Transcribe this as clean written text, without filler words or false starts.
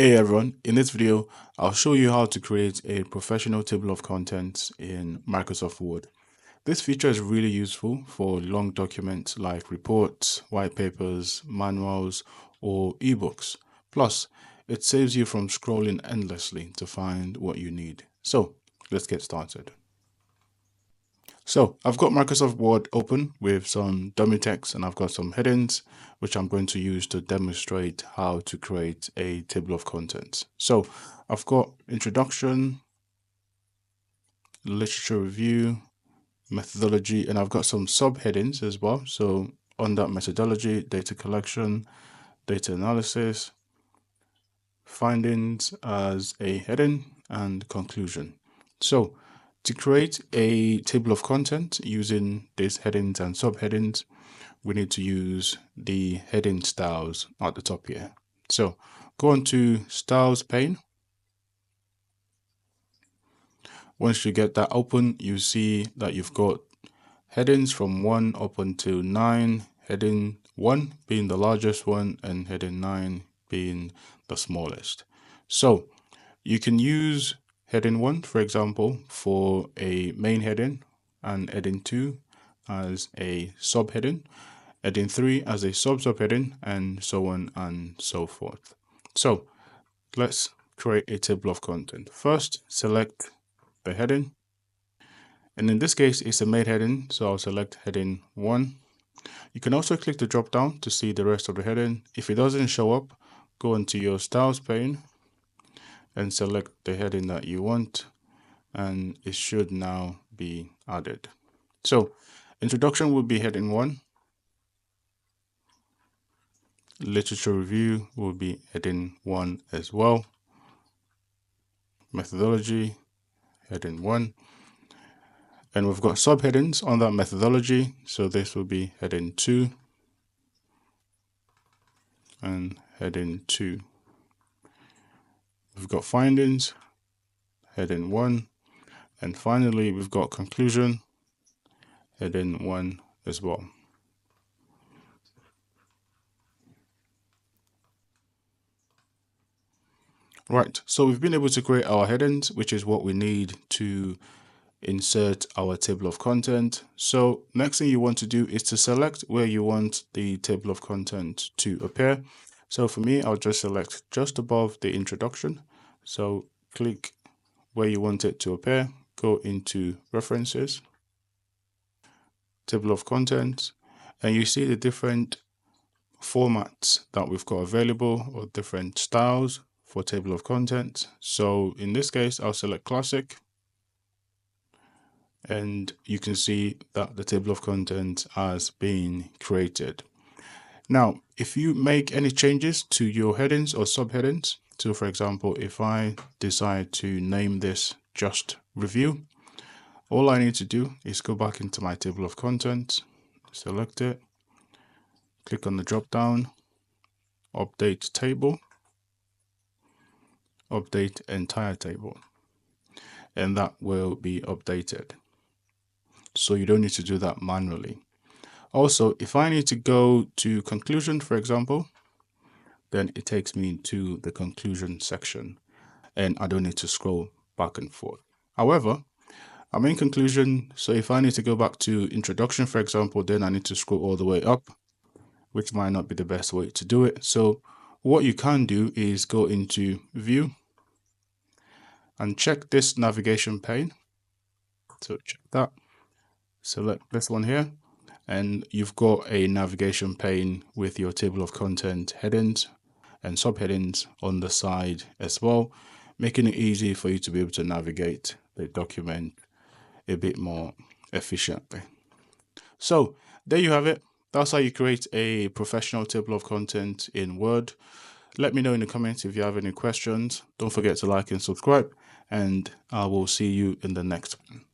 Hey everyone, in this video, I'll show you how to create a professional table of contents in Microsoft Word. This feature is really useful for long documents like reports, white papers, manuals, or ebooks. Plus, it saves you from scrolling endlessly to find what you need. So, let's get started. So I've got Microsoft Word open with some dummy text and I've got some headings, which I'm going to use to demonstrate how to create a table of contents. So I've got introduction, literature review, methodology, and I've got some subheadings as well. So on that methodology, data collection, data analysis, findings as a heading, and conclusion. So to create a table of content using these headings and subheadings, we need to use the heading styles at the top here. So go on to styles pane. Once you get that open, you see that you've got headings from 1 up until 9, heading 1 being the largest one and heading 9 being the smallest. So you can use heading 1, for example, for a main heading, and heading 2 as a subheading, heading 3 as a subheading, and so on and so forth. So let's create a table of content. First, select the heading, and in this case, it's a main heading, so I'll select heading 1. You can also click the drop down to see the rest of the heading. If it doesn't show up, go into your styles pane and select the heading that you want, and it should now be added. So introduction will be heading 1, literature review will be heading 1 as well, methodology heading 1, and we've got subheadings on that methodology, so this will be heading 2 and heading 2. We've got findings, heading 1, and finally we've got conclusion, heading 1 as well. Right, so we've been able to create our headings, which is what we need to insert our table of content. So next thing you want to do is to select where you want the table of content to appear. So for me, I'll just select just above the introduction. So click where you want it to appear, go into references, table of contents, and you see the different formats that we've got available, or different styles for table of contents. So in this case, I'll select classic, and you can see that the table of contents has been created. Now, if you make any changes to your headings or subheadings, so for example, if I decide to name this just review, all I need to do is go back into my table of contents, select it, click on the drop down, update table, update entire table, and that will be updated. So you don't need to do that manually. Also, if I need to go to conclusion, for example, then it takes me to the conclusion section and I don't need to scroll back and forth. However, I'm in conclusion, so if I need to go back to introduction, for example, then I need to scroll all the way up, which might not be the best way to do it. So what you can do is go into view and check this navigation pane. So check that, select this one here, and you've got a navigation pane with your table of content headings and subheadings on the side as well, making it easy for you to be able to navigate the document a bit more efficiently. So there you have it. That's how you create a professional table of content in Word. Let me know in the comments if you have any questions. Don't forget to like and subscribe, and I will see you in the next one.